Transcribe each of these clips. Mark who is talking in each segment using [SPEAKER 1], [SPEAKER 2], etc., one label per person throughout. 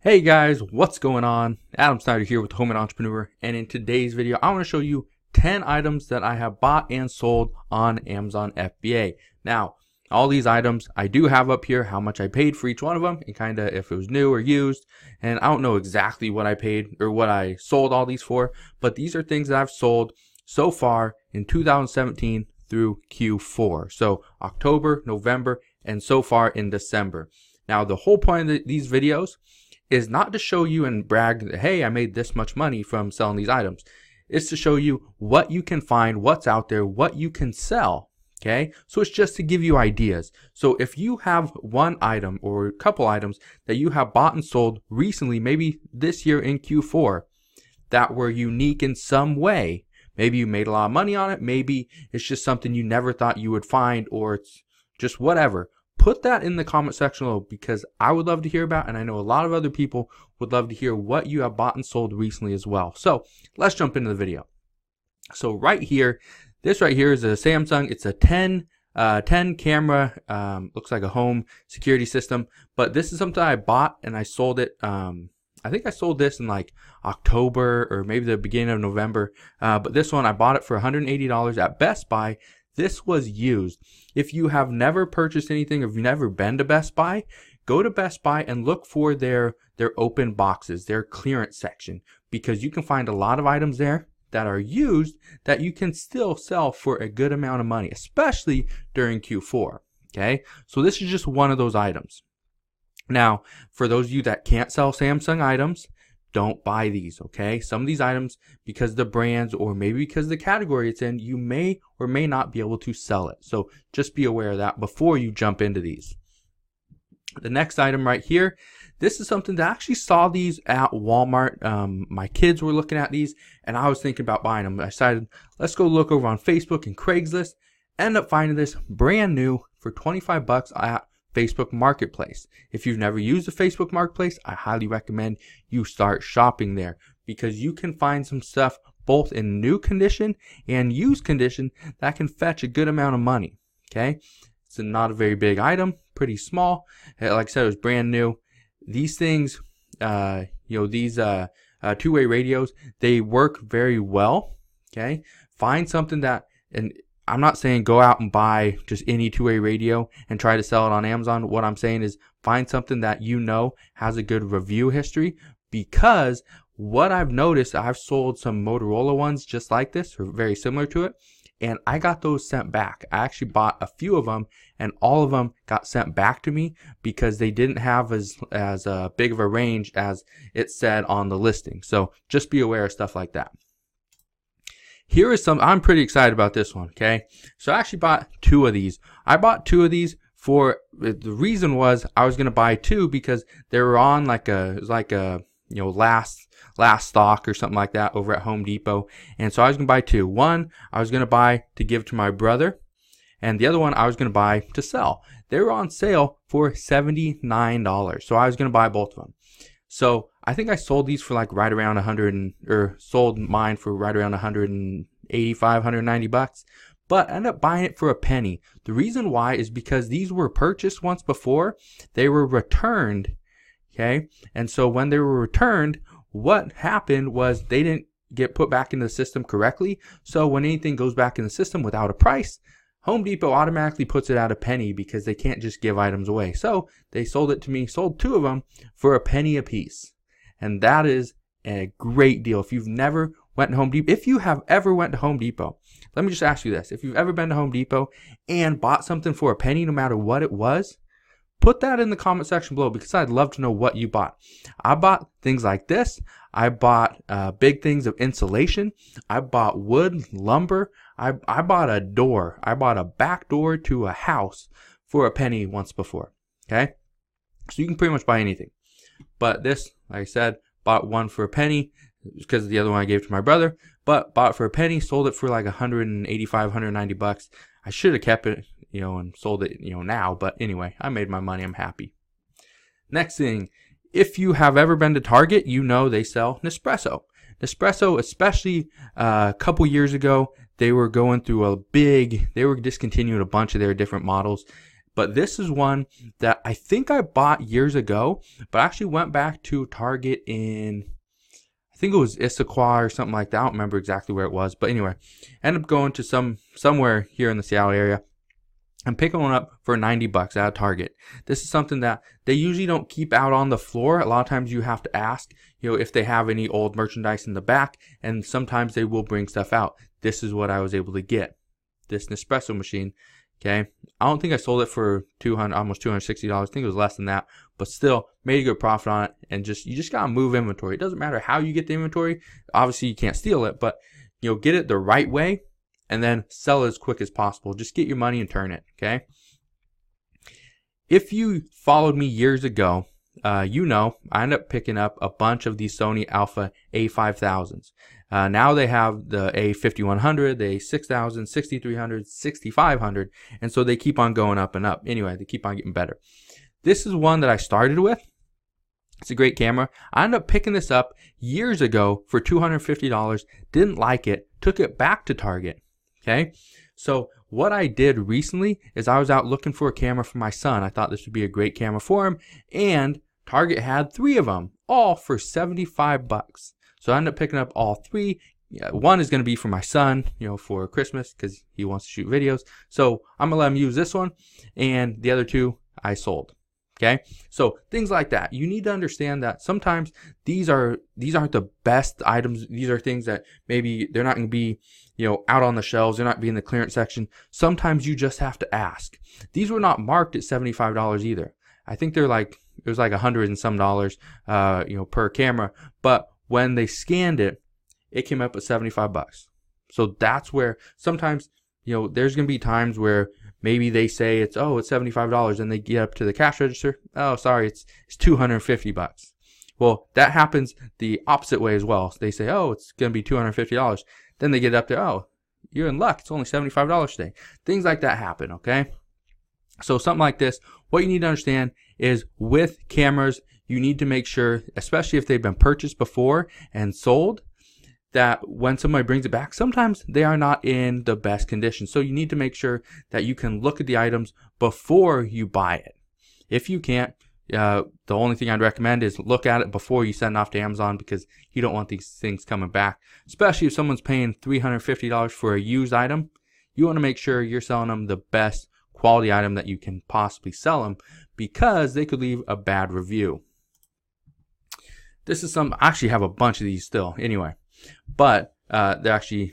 [SPEAKER 1] Hey guys, what's going on? Adam Snyder here with Home and Entrepreneur, and in today's video I want to show you 10 items that I have bought and sold on Amazon FBA. Now, all these items I do have up here how much I paid for each one of them and kind of if it was new or used, and I don't know exactly what I paid or what I sold all these for, but these are things that I've sold so far in 2017 through Q4. So October, November, and so far in December. Now, the whole point of these videos is not to show you and brag that, hey, I made this much money from selling these items. It's to show you what you can find, what's out there, what you can sell. Okay, so it's just to give you ideas. So if you have one item or a couple items that you have bought and sold recently, maybe this year in Q4, that were unique in some way, maybe you made a lot of money on it, maybe it's just something you never thought you would find, or it's just whatever. Put that in the comment section below because I would love to hear about, and I know a lot of other people would love to hear what you have bought and sold recently as well. So let's jump into the video. So right here, this right here is a Samsung. It's a 10 camera, looks like a home security system, but this is something I bought and I sold it. I think I sold this in like October or maybe the beginning of November, but this one I bought it for $180 at Best Buy. This was used. If you have never purchased anything, if you've never been to Best Buy, go to Best Buy and look for their open boxes, their clearance section, because you can find a lot of items there that are used that you can still sell for a good amount of money, especially during Q4. Okay, so this is just one of those items. Now, for those of you that can't sell Samsung items, don't buy these, okay? Some of these items, because the brands or maybe because the category it's in, you may or may not be able to sell it. So just be aware of that before you jump into these. The next item right here, this is something that I actually saw these at Walmart. My kids were looking at these and I was thinking about buying them. I decided, let's go look over on Facebook and Craigslist. End up finding this brand new for 25 bucks at Facebook Marketplace. If you've never used the Facebook Marketplace, I highly recommend you start shopping there because you can find some stuff both in new condition and used condition that can fetch a good amount of money. Okay, it's not a very big item, pretty small. Like I said, it was brand new. These things, these two-way radios, they work very well. Okay, find something that, and I'm not saying go out and buy just any two-way radio and try to sell it on Amazon. What I'm saying is find something that you know has a good review history, because what I've noticed, I've sold some Motorola ones just like this or very similar to it, and I got those sent back. I actually bought a few of them and all of them got sent back to me because they didn't have as big of a range as it said on the listing. So just be aware of stuff like that. Here is some, I'm pretty excited about this one, okay? So I actually bought two of these. I bought two of these for, the reason was I was going to buy two because they were on like a last stock or something like that over at Home Depot. And so I was going to buy two. One I was going to buy to give to my brother, and the other one I was going to buy to sell. They were on sale for $79. So I was going to buy both of them. So I think I sold these for like right around sold mine for right around 185, 190 bucks, but I ended up buying it for a penny. The reason why is because these were purchased once before, they were returned, okay? And so when they were returned, what happened was they didn't get put back into the system correctly. So when anything goes back in the system without a price, Home Depot automatically puts it at a penny because they can't just give items away. So they sold it to me, sold two of them for a penny a piece. And that is a great deal. If you've never went to Home Depot, if you have ever went to Home Depot, let me just ask you this. If you've ever been to Home Depot and bought something for a penny, no matter what it was, put that in the comment section below because I'd love to know what you bought. I bought things like this. I bought big things of insulation. I bought wood, lumber. I bought a door. I bought a back door to a house for a penny once before. Okay? So you can pretty much buy anything. But this, like I said, bought one for a penny because the other one I gave to my brother. But bought it for a penny, sold it for like 185, 190 bucks. I should have kept it, and sold it, now. But anyway, I made my money. I'm happy. Next thing, if you have ever been to Target, they sell Nespresso. Nespresso, especially a couple years ago, they were going through they were discontinuing a bunch of their different models. but this is one that I think I bought years ago, but I actually went back to Target in, I think it was Issaquah or something like that. I don't remember exactly where it was, but anyway, ended up going to somewhere here in the Seattle area and picking one up for 90 bucks at Target. This is something that they usually don't keep out on the floor. A lot of times you have to ask, if they have any old merchandise in the back, and sometimes they will bring stuff out. This is what I was able to get. This Nespresso machine, okay? I don't think I sold it for almost $260. I think it was less than that, but still made a good profit on it. And you just gotta move inventory. It doesn't matter how you get the inventory. Obviously you can't steal it, but get it the right way and then sell it as quick as possible. Just get your money and turn it, okay? If you followed me years ago, I ended up picking up a bunch of these Sony Alpha A5000s. Now they have the A5100, the A6000, 6300, 6500, and so they keep on going up and up. Anyway, they keep on getting better. This is one that I started with. It's a great camera. I ended up picking this up years ago for $250. Didn't like it. Took it back to Target. Okay. So what I did recently is I was out looking for a camera for my son. I thought this would be a great camera for him, and Target had 3 of them, all for 75 bucks. So I ended up picking up all 3. One is going to be for my son, for Christmas, because he wants to shoot videos. So I'm going to let him use this one, and the other 2 I sold. Okay, so things like that. You need to understand that sometimes these aren't the best items. These are things that maybe they're not going to be, out on the shelves. They're not be in the clearance section. Sometimes you just have to ask. These were not marked at $75 either. I think it was like $100 and some dollars, per camera. But when they scanned it, it came up at 75 bucks. So that's where sometimes, there's going to be times where maybe they say it's $75, and they get up to the cash register. Oh, sorry, it's 250 bucks. Well, that happens the opposite way as well. So they say, oh, it's going to be $250. Then they get up there, oh, you're in luck. It's only $75 today. Things like that happen, okay? So something like this, what you need to understand is with cameras, you need to make sure, especially if they've been purchased before and sold, that when somebody brings it back, sometimes they are not in the best condition. So you need to make sure that you can look at the items before you buy it. If you can't, the only thing I'd recommend is look at it before you send it off to Amazon, because you don't want these things coming back. Especially if someone's paying $350 for a used item, you want to make sure you're selling them the best quality item that you can possibly sell them, because they could leave a bad review. This is I actually have a bunch of these still anyway, but they're actually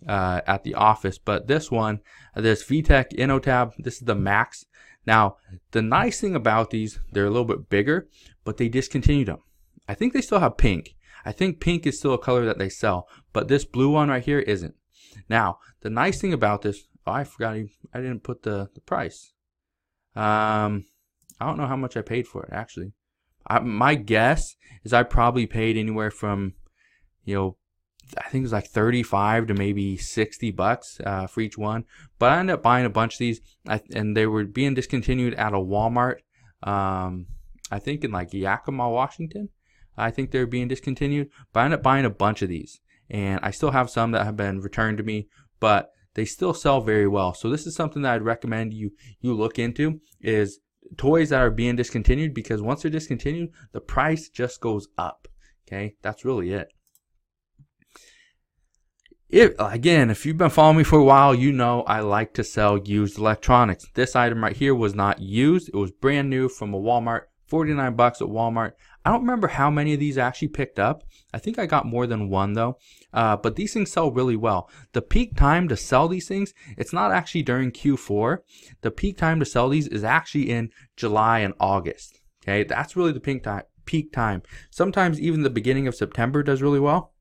[SPEAKER 1] at the office. But this one, this VTech Inno Tab, this is the Max. Now, the nice thing about these, they're a little bit bigger, but they discontinued them. I think they still have pink. I think pink is still a color that they sell, but this blue one right here isn't. Now, the nice thing about this, I forgot, I didn't put the price. I don't know how much I paid for it, actually. My guess is I probably paid anywhere from, I think it was like 35 to maybe 60 bucks for each one. But I ended up buying a bunch of these, and they were being discontinued at a Walmart. I think in like Yakima, Washington. I think they're being discontinued. But I ended up buying a bunch of these, and I still have some that have been returned to me, but they still sell very well. So this is something that I'd recommend you look into, is toys that are being discontinued, because once they're discontinued, the price just goes up. Okay, that's really it. If you've been following me for a while, I like to sell used electronics. This item right here was not used. It was brand new from a Walmart, 49 bucks at Walmart. I don't remember how many of these I actually picked up. I think I got more than one though. But these things sell really well. The peak time to sell these things, it's not actually during Q4. The peak time to sell these is actually in July and August. Okay, that's really the peak time. Sometimes even the beginning of September does really well.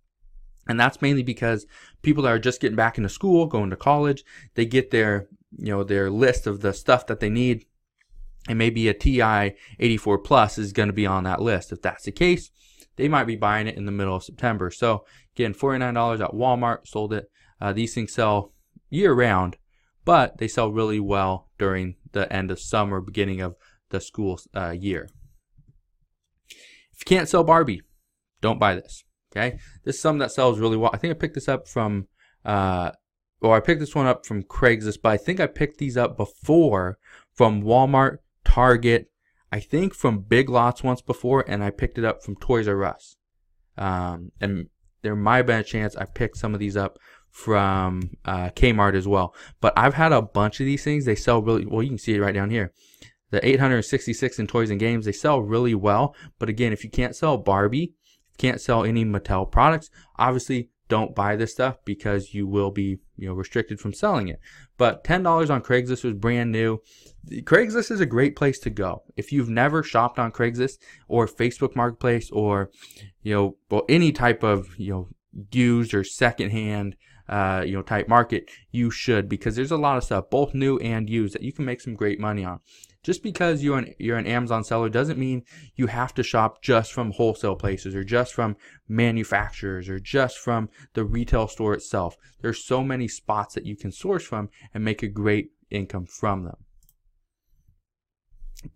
[SPEAKER 1] And that's mainly because people that are just getting back into school, going to college, they get their list of the stuff that they need, and maybe a TI 84 Plus is going to be on that list. If that's the case, they might be buying it in the middle of September. So again, $49 at Walmart, sold it. These things sell year round, but they sell really well during the end of summer, beginning of the school year. If you can't sell Barbie, don't buy this. Okay, this is something that sells really well. I think I picked this up from well, I picked this one up from Craigslist, but I think I picked these up before from Walmart, Target, I think from Big Lots once before, and I picked it up from Toys R Us. And there might have been a chance I picked some of these up from Kmart as well. But I've had a bunch of these things. They sell really well. You can see it right down here. The 866 in toys and games, they sell really well. But again, if you can't sell Barbie, can't sell any Mattel products, obviously don't buy this stuff because you will be, restricted from selling it. But $10 on Craigslist was brand new. Craigslist is a great place to go. If you've never shopped on Craigslist or Facebook Marketplace or, any type of, used or secondhand, type market, you should, because there's a lot of stuff, both new and used, that you can make some great money on. Just because you're an Amazon seller doesn't mean you have to shop just from wholesale places or just from manufacturers or just from the retail store itself. There's so many spots that you can source from and make a great income from them.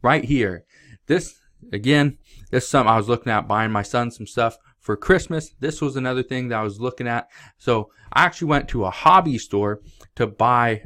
[SPEAKER 1] Right here, this is something I was looking at, buying my son some stuff for Christmas. This was another thing that I was looking at. So I actually went to a hobby store to buy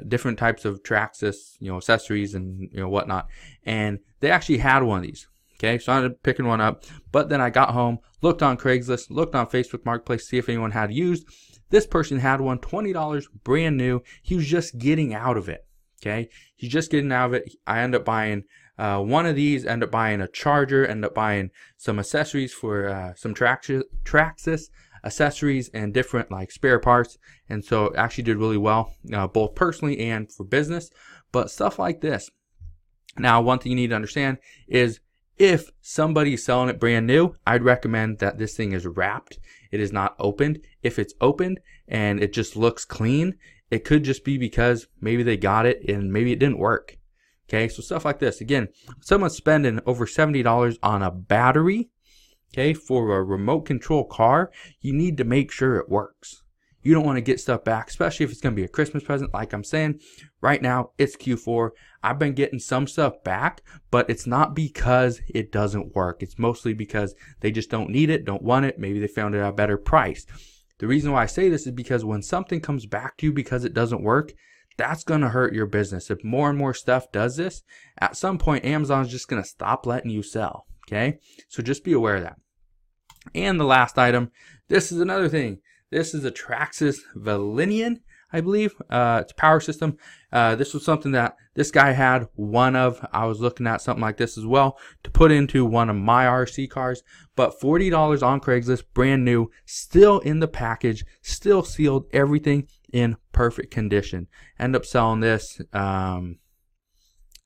[SPEAKER 1] different types of Traxxas, accessories and whatnot, and they actually had one of these. Okay, so I ended up picking one up, but then I got home, looked on Craigslist, looked on Facebook Marketplace, see if anyone had used. This person had one, $20, brand new. He was just getting out of it. Okay, he's just getting out of it. I ended up buying one of these, ended up buying a charger, ended up buying some accessories for some Traxxas accessories and different like spare parts, and so it actually did really well, both personally and for business. But stuff like this. Now, one thing you need to understand is if somebody's selling it brand new, I'd recommend that this thing is wrapped. It is not opened. If it's opened and it just looks clean, it could just be because maybe they got it and maybe it didn't work. Okay, so stuff like this. Again, someone's spending over $70 on a battery, okay, for a remote control car, you need to make sure it works. You don't want to get stuff back, especially if it's going to be a Christmas present. Like I'm saying, right now, it's Q4. I've been getting some stuff back, but it's not because it doesn't work. It's mostly because they just don't need it, don't want it. Maybe they found it at a better price. The reason why I say this is because when something comes back to you because it doesn't work, that's going to hurt your business. If more and more stuff does this, at some point, Amazon's just going to stop letting you sell. Okay, so just be aware of that. And the last item, this is another thing. This is a Traxxas Val, I believe. It's a power system. This was something that this guy had one of. I was looking at something like this as well to put into one of my RC cars. But $40 on Craigslist, brand new, still in the package, still sealed, everything in perfect condition. End up selling this, I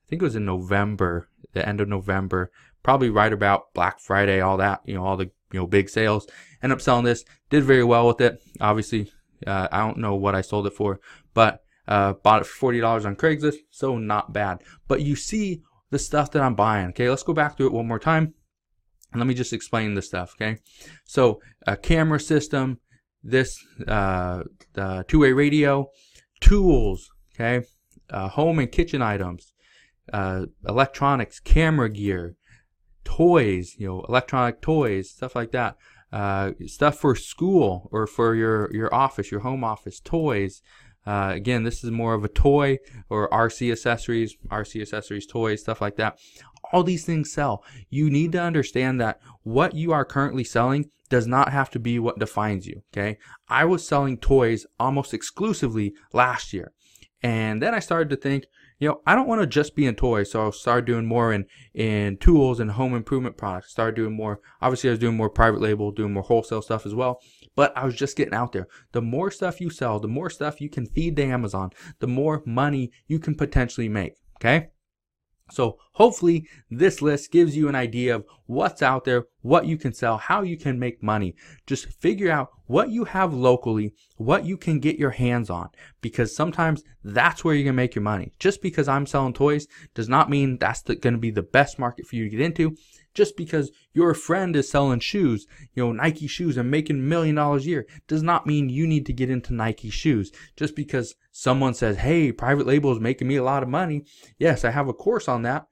[SPEAKER 1] think it was in November, the end of November, probably right about Black Friday, all that, all the big sales. End up selling this, did very well with it. Obviously, I don't know what I sold it for, but bought it for $40 on Craigslist, so not bad. But you see the stuff that I'm buying. Okay, let's go back through it one more time, and let me just explain this stuff. Okay, so a camera system, this the two-way radio, tools, okay, home and kitchen items, electronics, camera gear, toys, electronic toys, stuff like that. Stuff for school or for your office, your home office, toys. Again, this is more of a toy or RC accessories, toys, stuff like that. All these things sell. You need to understand that what you are currently selling does not have to be what defines you. Okay, I was selling toys almost exclusively last year, and then I started to think, I don't want to just be in toys, so I started doing more in tools and home improvement products. Started doing more, obviously I was doing more private label, doing more wholesale stuff as well, but I was just getting out there. The more stuff you sell, the more stuff you can feed to Amazon, the more money you can potentially make, okay? So hopefully this list gives you an idea of what's out there, what you can sell, how you can make money. Just figure out what you have locally, what you can get your hands on, because sometimes that's where you're going to make your money. Just because I'm selling toys does not mean that's going to be the best market for you to get into. Just because your friend is selling shoes, Nike shoes, and making $1 million a year does not mean you need to get into Nike shoes. Just because someone says, hey, private label is making me a lot of money. Yes, I have a course on that,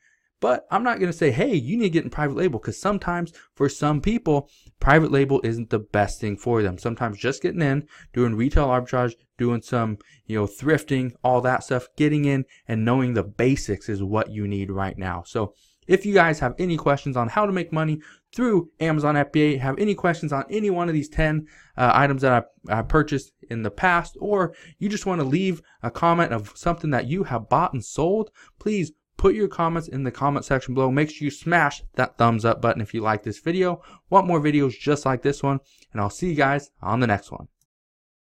[SPEAKER 1] But I'm not going to say, hey, you need to get in private label, because sometimes for some people, private label isn't the best thing for them. Sometimes just getting in, doing retail arbitrage, doing some, thrifting, all that stuff, getting in and knowing the basics is what you need right now. So if you guys have any questions on how to make money through Amazon FBA, have any questions on any one of these 10 items that I purchased in the past, or you just want to leave a comment of something that you have bought and sold, please put your comments in the comment section below. Make sure you smash that thumbs up button if you like this video. Want more videos just like this one, and I'll see you guys on the next one.